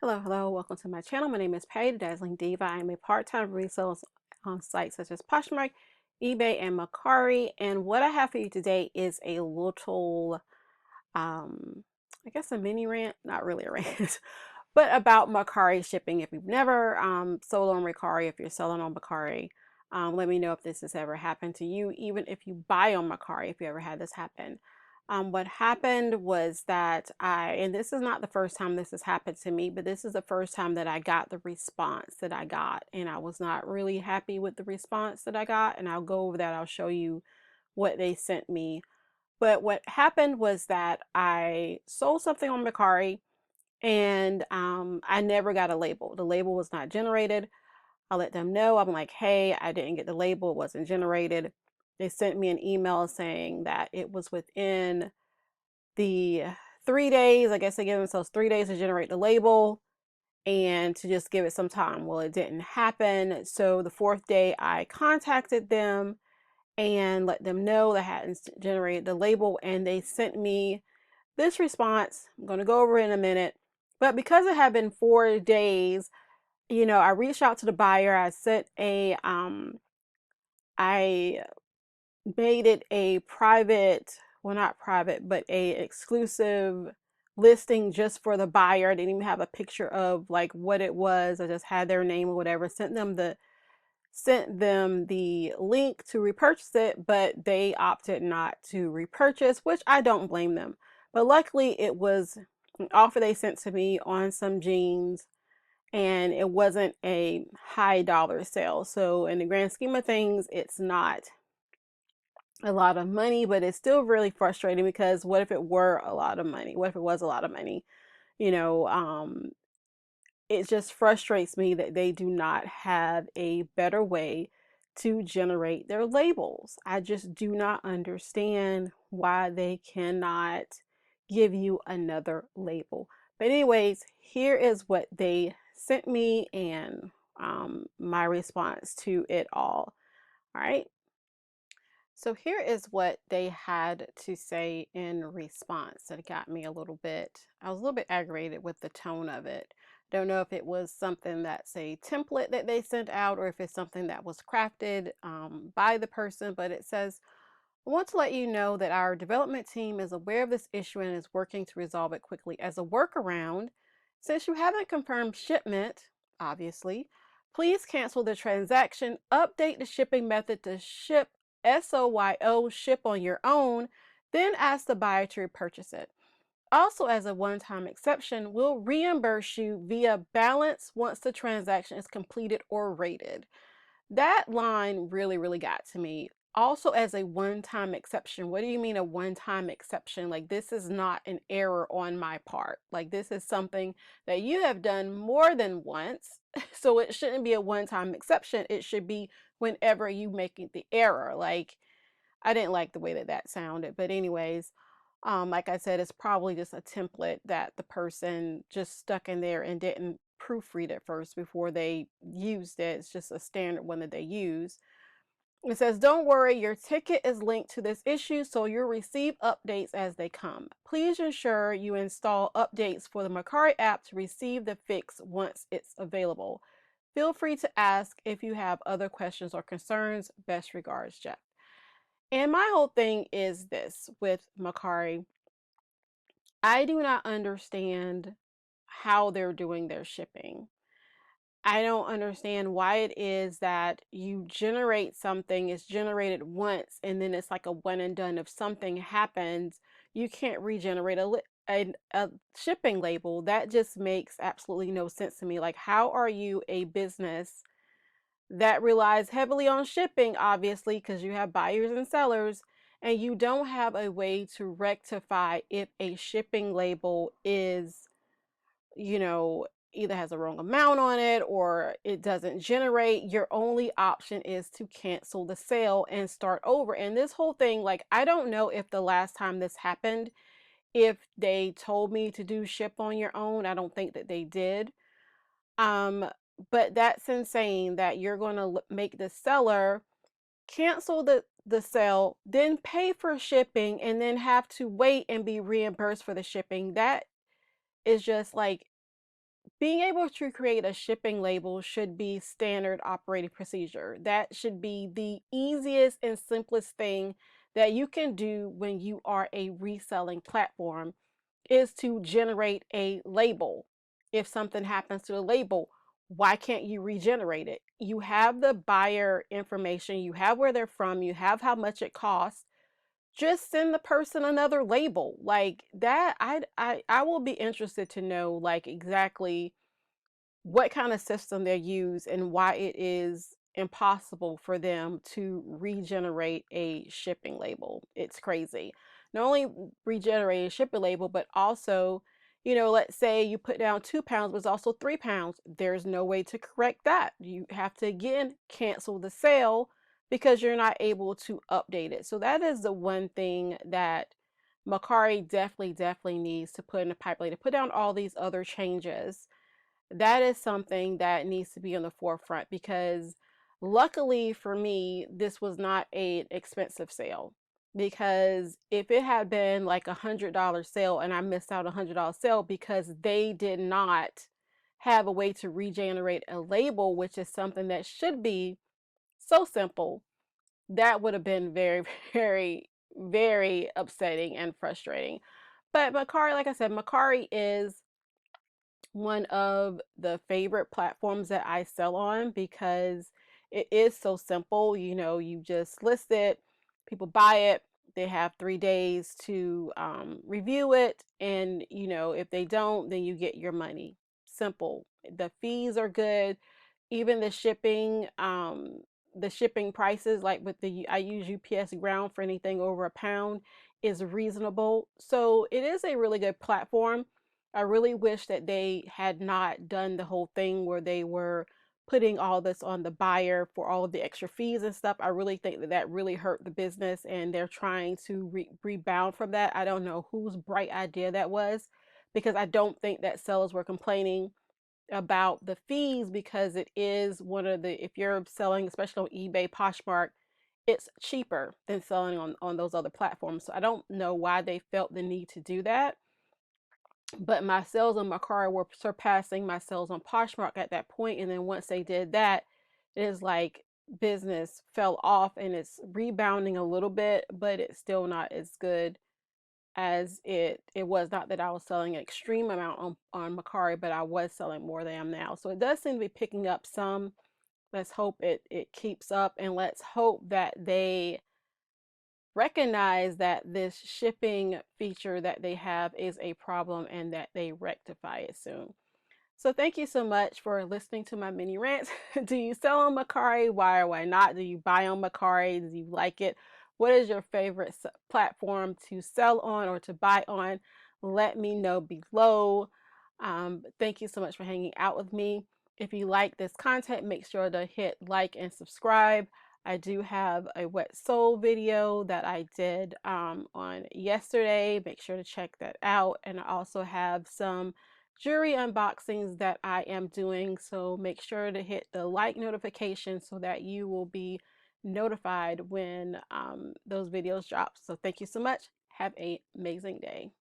Hello, welcome to my channel. My name is Patty, the Dazzling Diva. I am a part-time reseller on sites such as Poshmark, eBay, and Mercari. And what I have for you today is a little, I guess a mini rant, not really a rant, but about Mercari shipping. If you've never sold on Mercari, if you're selling on Mercari, let me know if this has ever happened to you, even if you buy on Mercari, if you ever had this happen. What happened was that and this is not the first time this has happened to me, but this is the first time that I got the response that I got. And I was not really happy with the response that I got. And I'll go over that. I'll show you what they sent me. But what happened was that I sold something on Mercari and I never got a label. The label was not generated. I let them know. I'm like, hey, I didn't get the label. It wasn't generated. They sent me an email saying that it was within the 3 days. I guess they give themselves 3 days to generate the label and to just give it some time. Well, it didn't happen. So the fourth day, I contacted them and let them know that I hadn't generated the label, and they sent me this response. I'm going to go over it in a minute. But because it had been 4 days, I reached out to the buyer. I made it a private, well, not private, but a exclusive listing just for the buyer. I didn't even have a picture of like what it was. I just had their name or whatever. Sent them the link to repurchase it, but they opted not to repurchase, which I don't blame them. But luckily it was an offer they sent to me on some jeans, and it wasn't a high dollar sale. So in the grand scheme of things, it's not a lot of money, but it's still really frustrating because what if it were a lot of money? What if it was a lot of money? You know, it just frustrates me that they do not have a better way to generate their labels. I just do not understand why they cannot give you another label. But anyways, here is what they sent me and my response to it all. All right. So here is what they had to say in response that got me a little bit, I was a little bit aggravated with the tone of it. Don't know if it was something that's a template that they sent out or if it's something that was crafted by the person, but it says, I want to let you know that our development team is aware of this issue and is working to resolve it quickly. As a workaround, since you haven't confirmed shipment, obviously, please cancel the transaction, update the shipping method to ship SOYO, ship on your own, then ask the buyer to repurchase it. Also, as a one-time exception, we'll reimburse you via balance once the transaction is completed or rated. That line really, really got to me. Also, as a one-time exception, what do you mean a one-time exception? Like, this is not an error on my part. Like, this is something that you have done more than once. So it shouldn't be a one-time exception. It should be whenever you make the error. Like, I didn't like the way that that sounded. But anyways, like I said, it's probably just a template that the person just stuck in there and didn't proofread it first before they used it. It's just a standard one that they use. It says, don't worry, your ticket is linked to this issue, so you'll receive updates as they come. Please ensure you install updates for the Mercari app to receive the fix once it's available. Feel free to ask if you have other questions or concerns. Best regards, Jeff. And my whole thing is this with Mercari. I do not understand how they're doing their shipping. I don't understand why it is that you generate something, it's generated once, and then it's like a one and done. If something happens, you can't regenerate a shipping label. That just makes absolutely no sense to me. Like, how are you a business that relies heavily on shipping, obviously, because you have buyers and sellers, and you don't have a way to rectify if a shipping label is, you know, either has a wrong amount on it or it doesn't generate? Your only option is to cancel the sale and start over. And this whole thing, like, I don't know if the last time this happened, if they told me to do ship on your own. I don't think that they did. Um, but that's insane that you're going to make the seller cancel the sale, then pay for shipping, and then have to wait and be reimbursed for the shipping. That is just like being able to create a shipping label should be standard operating procedure. That should be the easiest and simplest thing that you can do when you are a reselling platform, is to generate a label. If something happens to the label, why can't you regenerate it? You have the buyer information, you have where they're from, you have how much it costs. Just send the person another label. Like that, I will be interested to know like exactly what kind of system they use and why it is impossible for them to regenerate a shipping label. It's crazy. Not only regenerate a shipping label, but also, let's say you put down 2 pounds, but it's also 3 pounds. There's no way to correct that. You have to again cancel the sale because you're not able to update it. So that is the one thing that Mercari definitely needs to put in the pipeline, to put down all these other changes. That is something that needs to be on the forefront, because luckily for me, this was not an expensive sale. Because if it had been like $100 sale and I missed out $100 sale because they did not have a way to regenerate a label, which is something that should be so simple, that would have been very, very upsetting and frustrating. But Mercari, like I said, Mercari is one of the favorite platforms that I sell on because it is so simple. You just list it, people buy it, they have 3 days to review it, and if they don't, then you get your money. Simple. The fees are good, even the shipping prices, like with the I use UPS Ground for anything over £1 is reasonable. So it is a really good platform. I really wish that they had not done the whole thing where they were putting all this on the buyer for all of the extra fees and stuff. I really think that that really hurt the business, and they're trying to rebound from that. I don't know whose bright idea that was, because I don't think that sellers were complaining about the fees, because it is one of the, if you're selling especially on eBay, Poshmark, it's cheaper than selling on those other platforms. So I don't know why they felt the need to do that, but my sales on Mercari were surpassing my sales on Poshmark at that point. And then once they did that, it is like business fell off, and it's rebounding a little bit, but it's still not as good as it was. Not that I was selling an extreme amount on Mercari, but I was selling more than I am now. So it does seem to be picking up some. Let's hope it keeps up, and let's hope that they recognize that this shipping feature that they have is a problem and that they rectify it soon. So thank you so much for listening to my mini rant. Do you sell on Mercari? Why or why not? Do you buy on Mercari? Do you like it? What is your favorite platform to sell on or to buy on? Let me know below. Thank you so much for hanging out with me. If you like this content, make sure to hit like and subscribe. I do have a wet sole video that I did on yesterday. Make sure to check that out. And I also have some jewelry unboxings that I am doing, so make sure to hit the like notification so that you will be notified when those videos drop. So thank you so much. Have an amazing day.